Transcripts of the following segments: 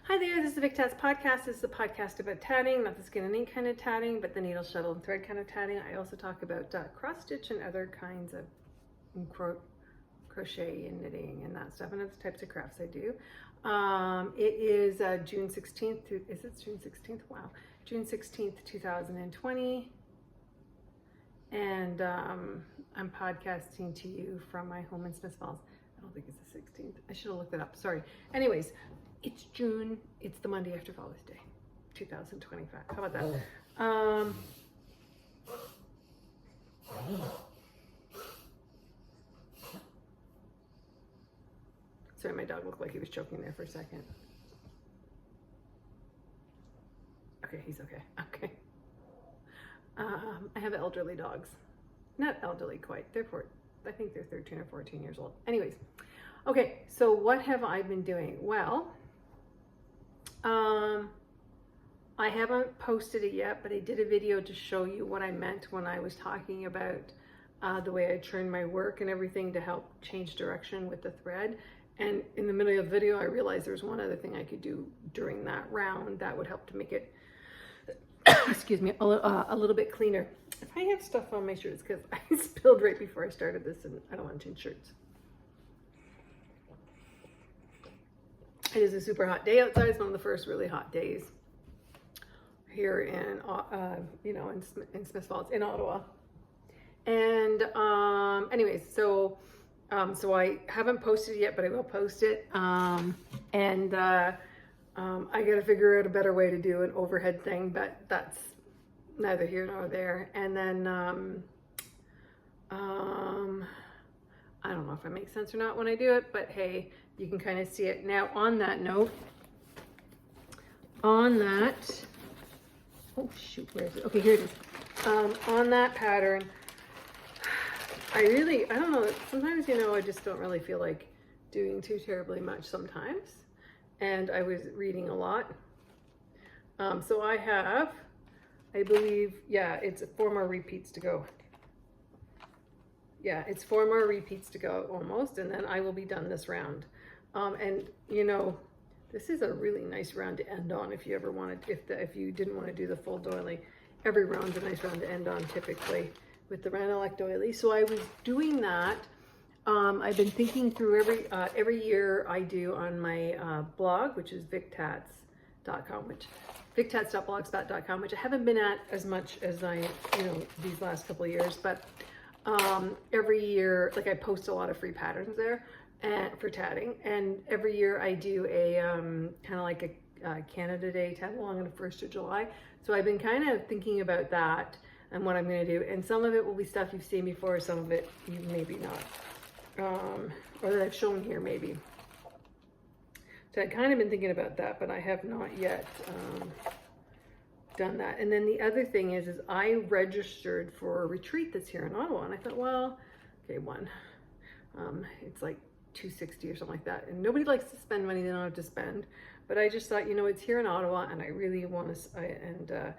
Hi there, this is the Victats podcast. This is a podcast about tatting, not the skin and ink kind of tatting, but the needle, shuttle, and thread kind of tatting. I also talk about cross stitch and other kinds of crochet and knitting and that stuff, and other types of crafts I do. It is June 16th. Is it June 16th? Wow. June 16th, 2020. And I'm podcasting to you from my home in Smith Falls. I don't think it's the 16th. I should have looked it up. Sorry. Anyways, it's June. It's the Monday after Father's Day, 2025. How about that? Sorry, my dog looked like he was choking there for a second. Okay, he's okay. Okay. I have elderly dogs. Not elderly quite. I think they're 13 or 14 years old. Anyways, okay, so what have I been doing? Well, I haven't posted it yet, but I did a video to show you what I meant when I was talking about the way I turn my work and everything to help change direction with the thread. And in the middle of the video, I realized there's one other thing I could do during that round that would help to make it, excuse me, a little bit cleaner. If I have stuff on my shirts, because I spilled right before I started this and I don't want to change shirts. It is a super hot day outside. It's one of the first really hot days here in, in Smith Falls, in Ottawa. And anyways, so I haven't posted it yet, but I will post it. I got to figure out a better way to do an overhead thing, but that's neither here nor there. And then I don't know if it makes sense or not when I do it, but hey, you can kind of see it. Now, on that note, oh shoot, where is it? Okay, here it is. On that pattern, I don't know, sometimes, I just don't really feel like doing too terribly much sometimes. And I was reading a lot. So I have, I believe, yeah, it's 4 more repeats to go. Yeah, it's 4 more repeats to go almost, and then I will be done this round. And this is a really nice round to end on if you ever wanted, if you didn't want to do the full doily. Every round's a nice round to end on typically with the Ranelec doily. So I was doing that. I've been thinking through every year I do on my blog, which is victats.com, victats.blogspot.com, which I haven't been at as much as these last couple of years, but every year, like, I post a lot of free patterns there for tatting, and every year I do a kind of like a Canada Day tat along on the 1st of July. So I've been kind of thinking about that and what I'm going to do, and some of it will be stuff you've seen before, some of it you maybe not. Or that I've shown here maybe. So I'd kind of been thinking about that, but I have not yet done that. And then the other thing is I registered for a retreat that's here in Ottawa, and I thought, well, okay, it's like $260 or something like that, and nobody likes to spend money they don't have to spend, but I just thought, it's here in Ottawa, and I really want to,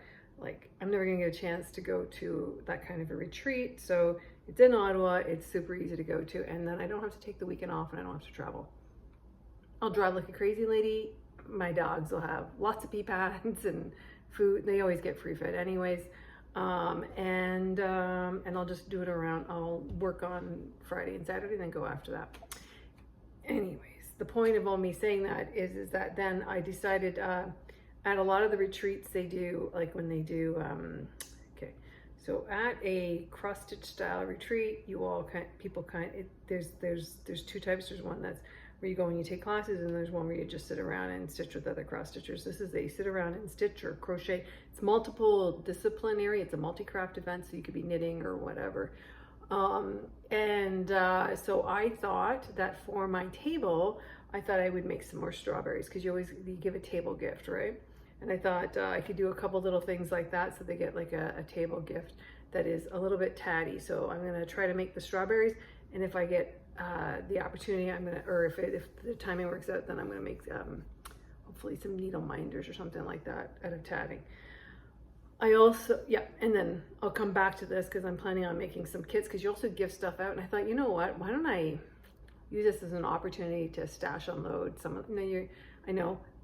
I'm never gonna get a chance to go to that kind of a retreat, so it's in Ottawa, it's super easy to go to, and then I don't have to take the weekend off, and I don't have to travel. I'll drive like a crazy lady. My dogs will have lots of pee pads and food. They always get free fed anyways. And I'll just do it around, I'll work on Friday and Saturday, then go after that. Anyways, the point of all me saying that is that then I decided at a lot of the retreats they do, like when they do, so at a cross stitch style retreat, there's 2 types. There's one that's where you go and you take classes, and there's one where you just sit around and stitch with other cross stitchers. This is a sit around and stitch or crochet. It's multiple disciplinary. It's a multi-craft event, so you could be knitting or whatever. So I thought that for my table, I thought I would make some more strawberries, because you give a table gift, right? And I thought I could do a couple little things like that, so they get like a table gift that is a little bit tatty. So I'm gonna try to make the strawberries, and if I get the opportunity, if the timing works out, then I'm gonna make hopefully some needle minders or something like that out of tatting. I also, and then I'll come back to this because I'm planning on making some kits, because you also give stuff out, and I thought, you know what, why don't I use this as an opportunity to stash unload some of, I know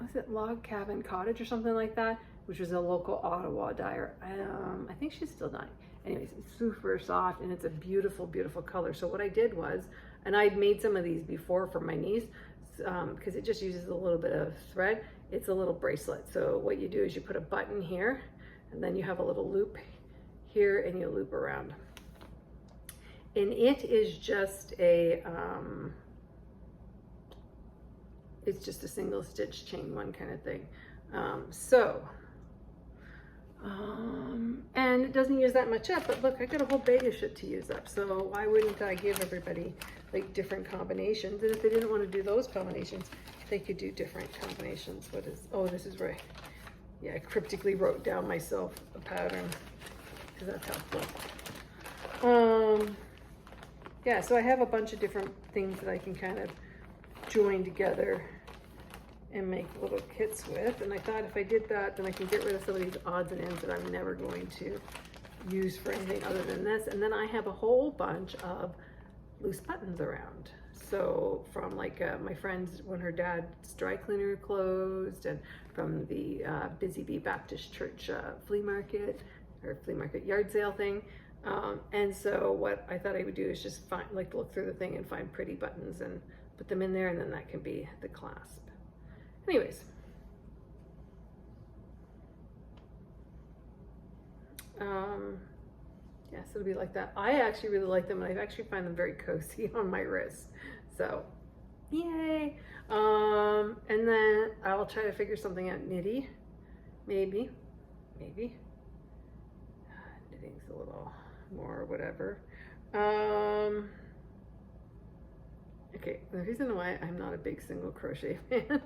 was it Log Cabin Cottage or something like that, which was a local Ottawa dyer. I think she's still dying. Anyways, it's super soft and it's a beautiful, beautiful color. So what I did was, and I'd made some of these before for my niece, because it just uses a little bit of thread. It's a little bracelet. So what you do is you put a button here, and then you have a little loop here, and you loop around. And it is just a, it's just a single stitch chain one kind of thing. And it doesn't use that much up, but look, I got a whole bag of shit to use up. So why wouldn't I give everybody like different combinations? And if they didn't want to do those combinations, they could do different combinations. What is, oh, this is where I cryptically wrote down myself a pattern because that's helpful. Yeah, so I have a bunch of different things that I can kind of join together and make little kits with. And I thought if I did that, then I can get rid of some of these odds and ends that I'm never going to use for anything other than this. And then I have a whole bunch of loose buttons around. So from like my friend's, when her dad's dry cleaner closed, and from the Busy Bee Baptist Church flea market yard sale thing. And so what I thought I would do is just find, like, look through the thing and find pretty buttons and put them in there, and then that can be the clasp. Anyways, yeah, so it'll be like that. I actually really like them, and I actually find them very cozy on my wrist. So, yay! And then I'll try to figure something out. Knitty, maybe. Knitting's a little more whatever. Okay, the reason why I'm not a big single crochet fan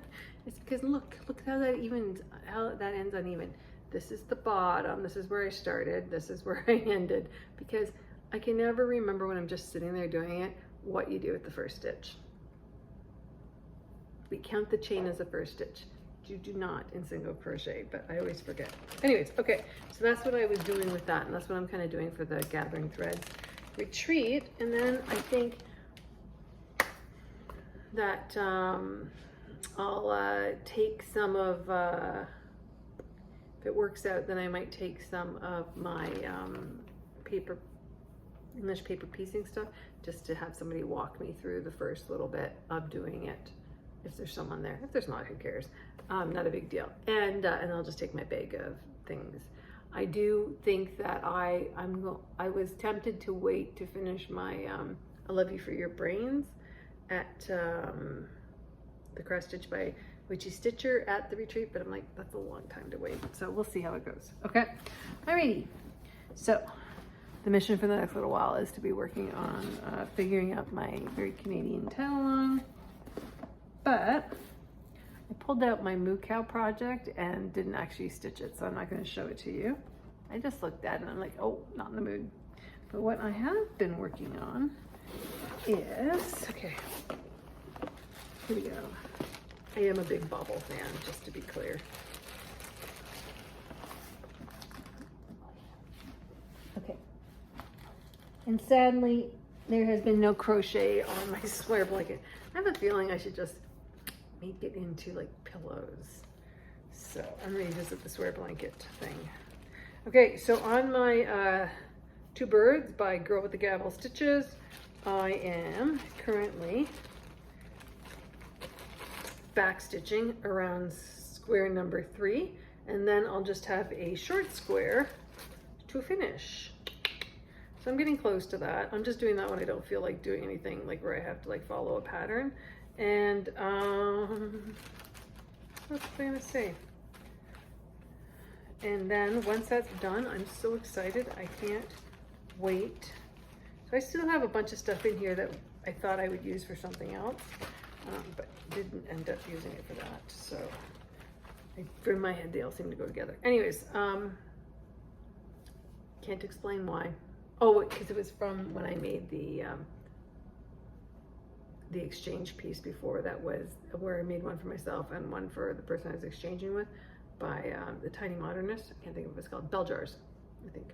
is because look how that ends uneven. This is the bottom, this is where I started, this is where I ended, because I can never remember when I'm just sitting there doing it, what you do with the first stitch. We count the chain as a first stitch. You do not in single crochet, but I always forget. Anyways, okay, so that's what I was doing with that, and that's what I'm kind of doing for the Gathering Threads retreat. And then I think that I'll take some of, if it works out, then I might take some of my English paper piecing stuff, just to have somebody walk me through the first little bit of doing it. If there's someone there. If there's not, who cares? Not a big deal. And I'll just take my bag of things. I do think that I was tempted to wait to finish my I Love You for Your Brains at the Cross Stitch by Witchy Stitcher at the retreat, but I'm like, that's a long time to wait. So we'll see how it goes. Okay. Alrighty. So the mission for the next little while is to be working on figuring out my very Canadian tag-along. But I pulled out my Moo Cow project and didn't actually stitch it, so I'm not going to show it to you. I just looked at it and I'm like, oh, not in the mood. But what I have been working on is, okay, here we go. I am a big bobble fan, just to be clear. Okay. And sadly, there has been no crochet on my square blanket. I have a feeling I should just make it into like pillows. So I'm ready to visit the swear blanket thing. Okay, so on my Two Birds by Girl with the Gavel Stitches, I am currently back stitching around square number 3, and then I'll just have a short square to finish. So I'm getting close to that. I'm just doing that when I don't feel like doing anything, like where I have to like follow a pattern. And what's I gonna say? And then once that's done, I'm so excited. I can't wait. So I still have a bunch of stuff in here that I thought I would use for something else, but didn't end up using it for that. So in my head, they all seem to go together. Anyways, can't explain why. Oh, because it was from when I made the exchange piece before. That was where I made one for myself and one for the person I was exchanging with, by the Tiny Modernist. I can't think of what it's called. Bell jars, I think.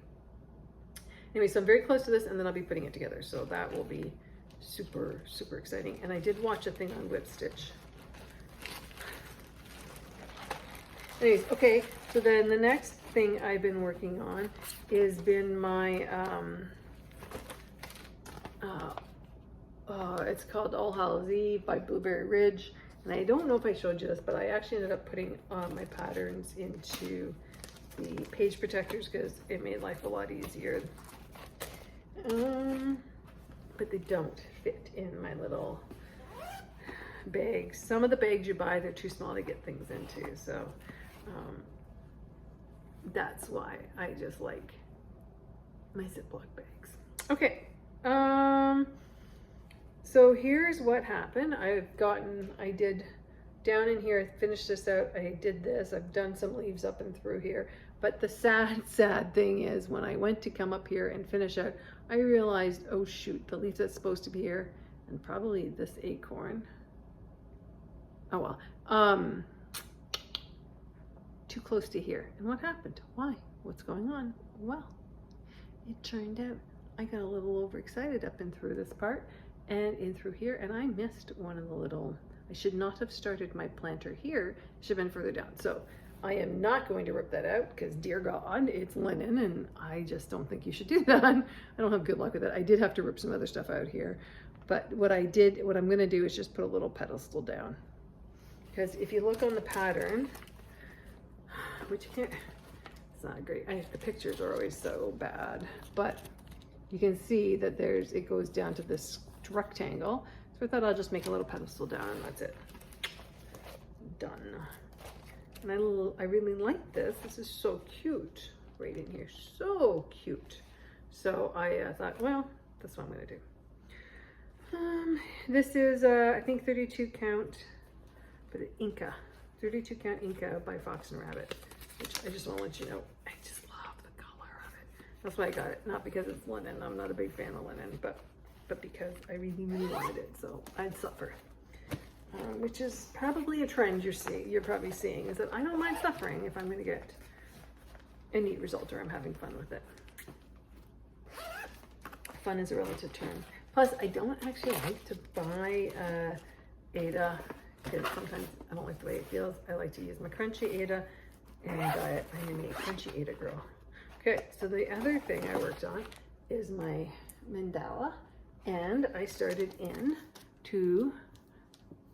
Anyway, so I'm very close to this, and then I'll be putting it together. So that will be super, super exciting. And I did watch a thing on Whip Stitch Anyways, okay, so then the next thing I've been working on is been my, it's called All Hallows Eve by Blueberry Ridge. And I don't know if I showed you this, but I actually ended up putting my patterns into the page protectors because it made life a lot easier. But they don't fit in my little bags. Some of the bags you buy, they're too small to get things into. So that's why I just like my Ziploc bags. Okay. So here's what happened. I did down in here, I finished this out. I did this. I've done some leaves up and through here. But the sad thing is when I went to come up here and finish out, I realized, oh shoot, the leaf that's supposed to be here, and probably this acorn. Oh well, too close to here. And what happened? Why? What's going on? Well, it turned out I got a little overexcited up and through this part and in through here, and I missed one of the little, I should not have started my planter here. It should have been further down. So I am not going to rip that out because dear God, it's linen and I just don't think you should do that. I don't have good luck with it. I did have to rip some other stuff out here. But what I'm gonna do is just put a little pedestal down. Because if you look on the pattern, which you can't, it's not great. The pictures are always so bad, but you can see that it goes down to this rectangle. So I thought I'll just make a little pedestal down and that's it. Done. And I really like this. This is so cute right in here. So cute. So I thought, well, that's what I'm going to do. This is, I think 32 count, but Inca. 32 count Inca by Fox and Rabbit, which I just want to let you know. I just love the color of it. That's why I got it. Not because it's linen. I'm not a big fan of linen, but because I really wanted it. So I'd suffer. Which is probably a trend you're probably seeing, is that I don't mind suffering if I'm going to get a neat result or I'm having fun with it. Fun is a relative term. Plus, I don't actually like to buy Ada because sometimes I don't like the way it feels. I like to use my crunchy Ada, and I'm a crunchy Ada girl. Okay, so the other thing I worked on is my mandala, and I started in to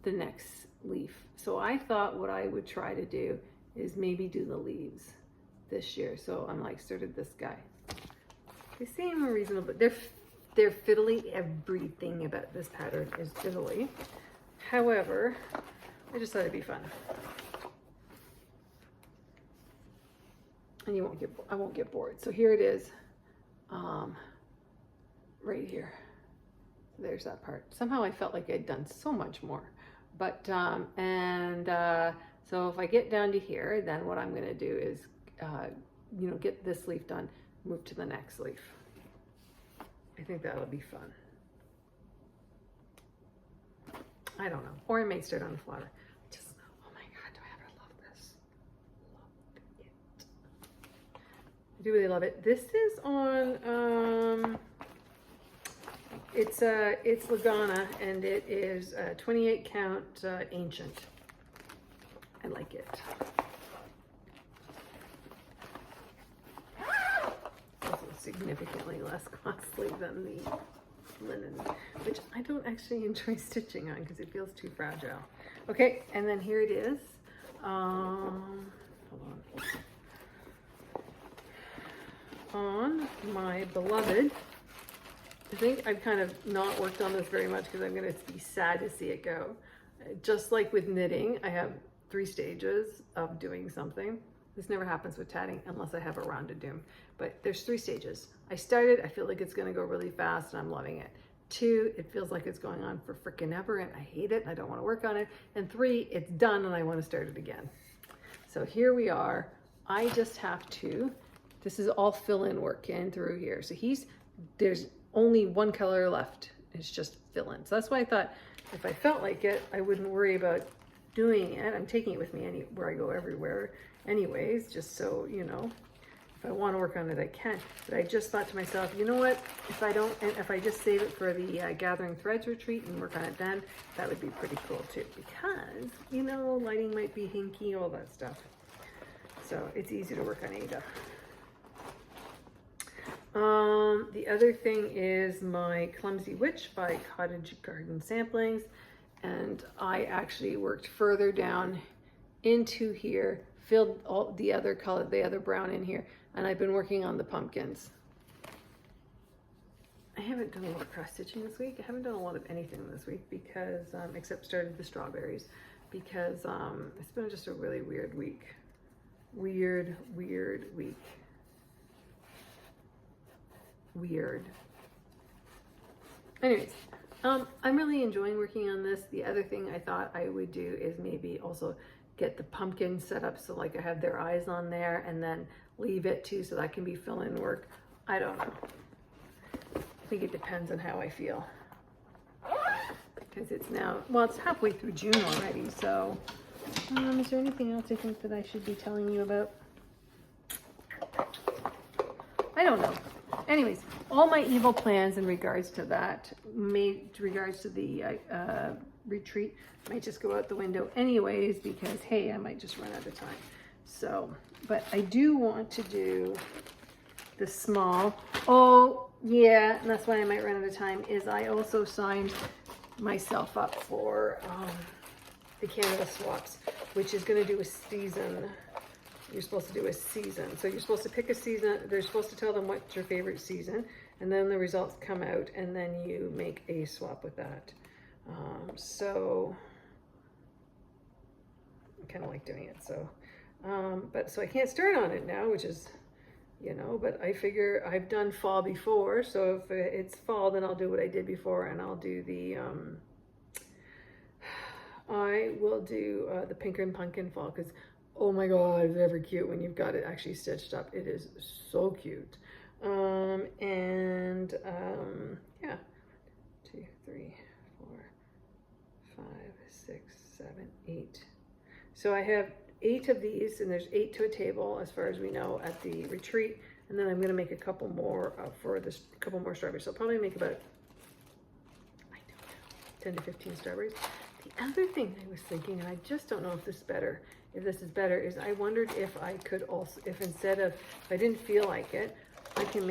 the next leaf. So I thought what I would try to do is maybe do the leaves this year. So I'm like, started this guy. They seem reasonable, but they're fiddly. Everything about this pattern is fiddly. However, I just thought it'd be fun. And I won't get bored. So here it is, right here. There's that part. Somehow I felt like I'd done so much more. But, so if I get down to here, then what I'm going to do is, get this leaf done, move to the next leaf. I think that'll be fun. I don't know. Or I may start on the flower. I just know. Oh my God, do I ever love this? Love it. I do really love it. This is on, it's Lagana, and it is 28 count ancient. I like it. Also significantly less costly than the linen, which I don't actually enjoy stitching on because it feels too fragile. Okay, and then here it is. Hold on. On my beloved. I think I've kind of not worked on this very much because I'm going to be sad to see it go. Just like with knitting, I have 3 stages of doing something. This never happens with tatting unless I have a round to do. But there's 3 stages. I started, I feel like it's going to go really fast and I'm loving it. 2, it feels like it's going on for frickin' ever and I hate it and I don't want to work on it. And 3, it's done and I want to start it again. So here we are. I just have to, this is all fill-in work in through here. So there's only one color left. It's just fill in. So that's why I thought if I felt like it, I wouldn't worry about doing it. I'm taking it with me anywhere I go, everywhere anyways, just so, if I want to work on it, I can. But I just thought to myself, you know what? If I just save it for the Gathering Threads retreat and work on it then, that would be pretty cool too. Because, lighting might be hinky, all that stuff. So it's easy to work on Ada. The other thing is my Clumsy Witch by Cottage Garden Samplings. And I actually worked further down into here, filled all the other color, the other brown in here. And I've been working on the pumpkins. I haven't done a lot of cross stitching this week. I haven't done a lot of anything this week because, except started the strawberries, because it's been just a really weird week. Weird week. Weird. Anyways, I'm really enjoying working on this. The other thing I thought I would do is maybe also get the pumpkin set up so like I have their eyes on there, and then leave it too so that can be fill-in work. I don't know. I think it depends on how I feel. Because it's now, well, it's halfway through June already, so is there anything else I think that I should be telling you about? I don't know. Anyways, all my evil plans in regards to that, regards to the retreat, might just go out the window anyways, because hey, I might just run out of time. So, but I do want to do the small. Oh yeah, and that's why I might run out of time, is I also signed myself up for the Canada Swaps, which is going to do a season. You're supposed to do a season. So you're supposed to pick a season. They're supposed to tell them what's your favorite season, and then the results come out, and then you make a swap with that. So I kind of like doing it. So, but so I can't start on it now, which is, you know, but I figure I've done fall before. So if it's fall, then I'll do what I did before, and I'll do the, I will do the Pink and Pumpkin fall, because oh my God, is it ever cute when you've got it actually stitched up. It is so cute. Yeah, 2, 3, 4, 5, 6, 7, 8. So I have 8 of these, and there's 8 to a table as far as we know at the retreat. And then I'm going to make a couple more for this, couple more strawberries. So I'll probably make about, I don't know, 10 to 15 strawberries. The other thing I was thinking, and I just don't know if this is better, is I wondered if I could also, if instead of, if I didn't feel like it, I can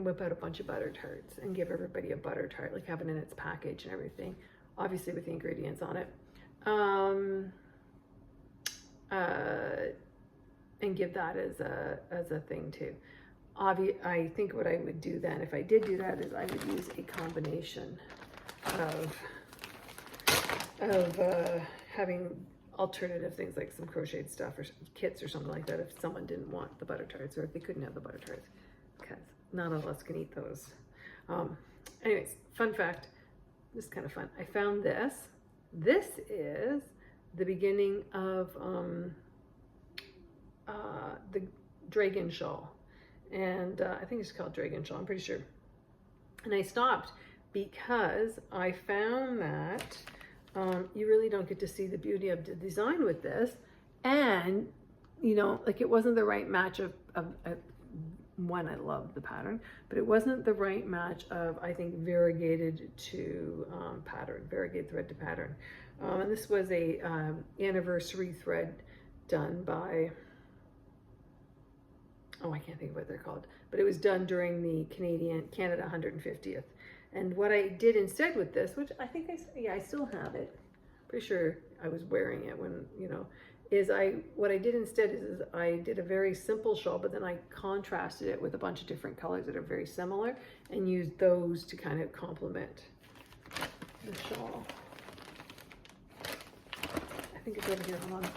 whip out a bunch of butter tarts and give everybody a butter tart, like have it in its package and everything, obviously with the ingredients on it, and give that as a thing too. I think what I would do then, if I did do that, is I would use a combination of having alternative things like some crocheted stuff or kits or something like that if someone didn't want the butter tarts, or if they couldn't have the butter tarts, because not all of us can eat those. Anyways, fun fact, this is kind of fun. I found this. This is the beginning of the dragon shawl, and I think it's called dragon shawl, I'm pretty sure. And I stopped because I found that you really don't get to see the beauty of the design with this, and you know, like it wasn't the right match of one, I love the pattern, but it wasn't the right match of, I think, variegated to pattern, variegated thread to pattern. And this was a anniversary thread done by, oh, I can't think of what they're called, but it was done during the Canada 150th. And what I did instead with this, which I think I still have it, pretty sure I was wearing it when, you know, is what I did instead is I did a very simple shawl, but then I contrasted it with a bunch of different colors that are very similar, and used those to kind of complement the shawl. I think it's over here, hold on.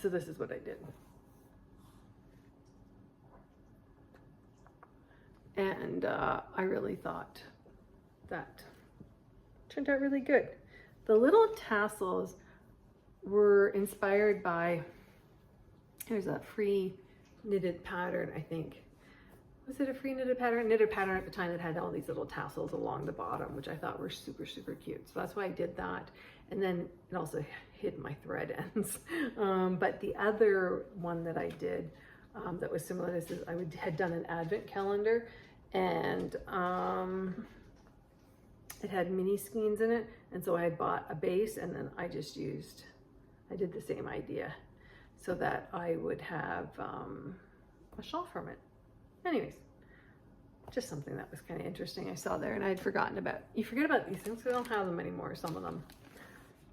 So this is what I did. And I really thought that turned out really good. The little tassels were inspired by, there's a free knitted pattern, I think. was it a free knitted pattern? Knitted pattern at the time that had all these little tassels along the bottom, which I thought were super, super cute. So that's why I did that. And then it also hid my thread ends. But the other one that I did that was similar to this is had done an advent calendar, and it had mini skeins in it. And so I had bought a base, and then I did the same idea so that I would have a shawl from it. Anyways, just something that was kind of interesting I saw there, and I had forgotten about. You forget about these things, I don't have them anymore, some of them.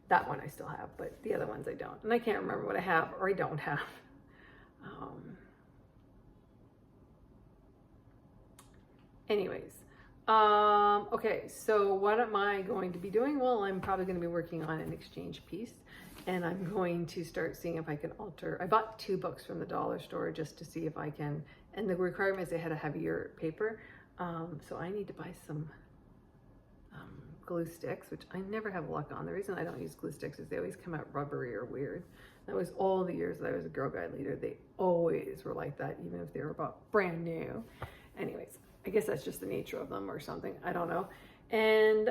That one I still have, but the other ones I don't. And I can't remember what I have or I don't have. Anyways, okay, so what am I going to be doing? Well, I'm probably going to be working on an exchange piece, and I'm going to start seeing if I can alter. I bought 2 books from the dollar store just to see if I can, and the requirement is they had a heavier paper, so I need to buy some glue sticks, which I never have luck on. The reason I don't use glue sticks is they always come out rubbery or weird. That was all the years that I was a Girl Guide leader. They always were like that, even if they were about brand new. Anyways, I guess that's just the nature of them or something. I don't know. And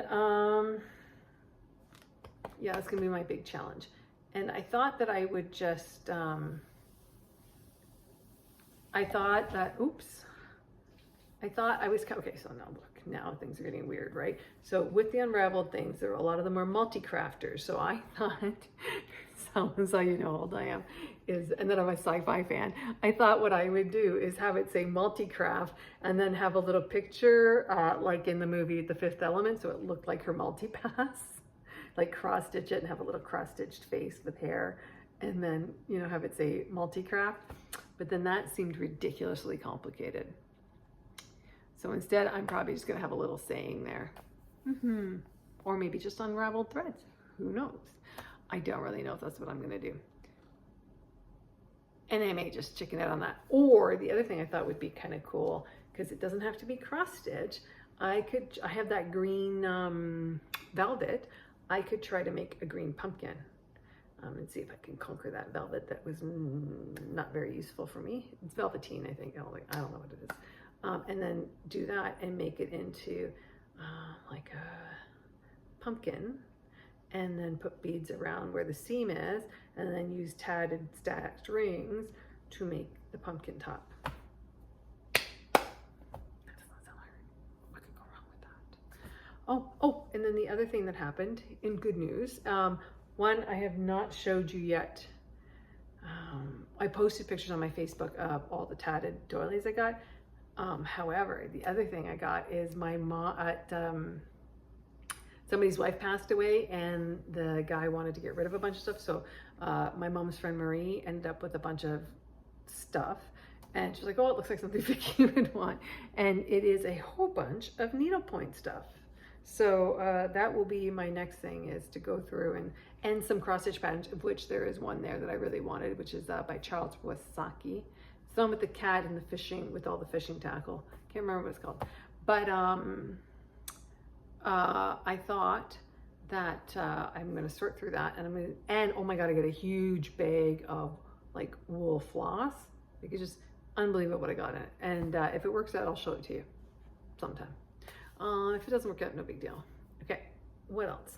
yeah, it's gonna be my big challenge. And I thought that I would just, I thought I was, okay, so now look, now things are getting weird, right? So with the unraveled things, a lot of them are multi-crafters. So I thought, sounds how you know how old I am, and then I'm a sci-fi fan. I thought what I would do is have it say multi-craft and then have a little picture, like in the movie The Fifth Element, so it looked like her multi-pass, like cross-stitch it and have a little cross-stitched face with hair, and then, you know, have it say multi-craft. But then that seemed ridiculously complicated. So instead, I'm probably just gonna have a little saying there. Or maybe just unraveled threads, who knows? I don't really know if that's what I'm gonna do. And I may just chicken out on that. Or the other thing I thought would be kind of cool, because it doesn't have to be cross stitch. I have that green velvet. I could try to make a green pumpkin and see if I can conquer that velvet that was not very useful for me. It's velveteen, I think. I don't know what it is. And then do that and make it into like a pumpkin, and then put beads around where the seam is, and then use tatted stacked rings to make the pumpkin top. That does not sound hard. What could go wrong with that? Oh, and then the other thing that happened in good news, one I have not showed you yet. I posted pictures on my Facebook of all the tatted doilies I got. However, the other thing I got is my mom somebody's wife passed away, and the guy wanted to get rid of a bunch of stuff. So my mom's friend Marie ended up with a bunch of stuff, and she's like, oh, it looks like something Vicky would want. And it is a whole bunch of needlepoint stuff. So that will be my next thing, is to go through and some cross stitch patterns, of which there is one there that I really wanted, which is by Charles Wasaki. Some with the cat and the fishing, with all the fishing tackle. Can't remember what it's called. But I thought that I'm gonna sort through that, and oh my God, I got a huge bag of like wool floss. Like, it's just unbelievable what I got in it. And if it works out, I'll show it to you sometime. If it doesn't work out, no big deal. Okay, what else?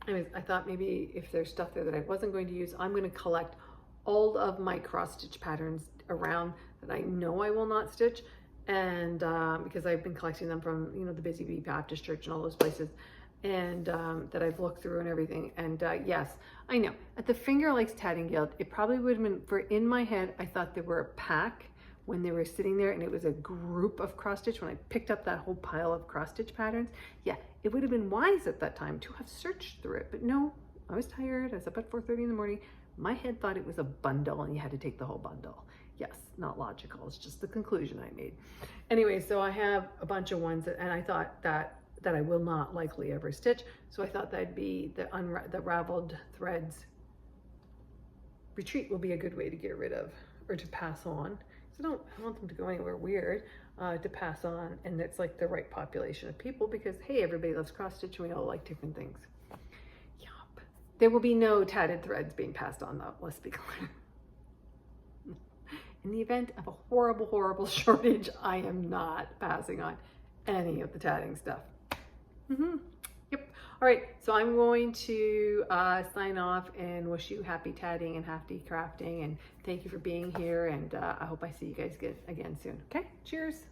Anyways, I thought maybe if there's stuff there that I wasn't going to use, I'm gonna collect all of my cross stitch patterns around that I know I will not stitch, and because I've been collecting them from, you know, the Busy Bee Baptist Church and all those places, and that I've looked through and everything. And yes, I know at the Finger Lakes Tatting Guild, it probably would have been, for in my head, I thought they were a pack when they were sitting there, and it was a group of cross stitch. When I picked up that whole pile of cross stitch patterns, yeah, it would have been wise at that time to have searched through it, but no, I was tired. I was up at 4:30 in the morning. My head thought it was a bundle and you had to take the whole bundle. Yes, not logical. It's just the conclusion I made. Anyway, so I have a bunch of ones and I thought that I will not likely ever stitch. So I thought that'd be the raveled threads retreat will be a good way to get rid of or to pass on. So I don't want them to go anywhere weird, to pass on. And it's like the right population of people, because hey, everybody loves cross stitch and we all like different things. There will be no tatted threads being passed on, though, let's be clear. in the event of a horrible, horrible shortage, I am not passing on any of the tatting stuff. Yep. All right, so I'm going to sign off and wish you happy tatting and happy crafting, and thank you for being here, and I hope I see you guys again soon. Okay, cheers.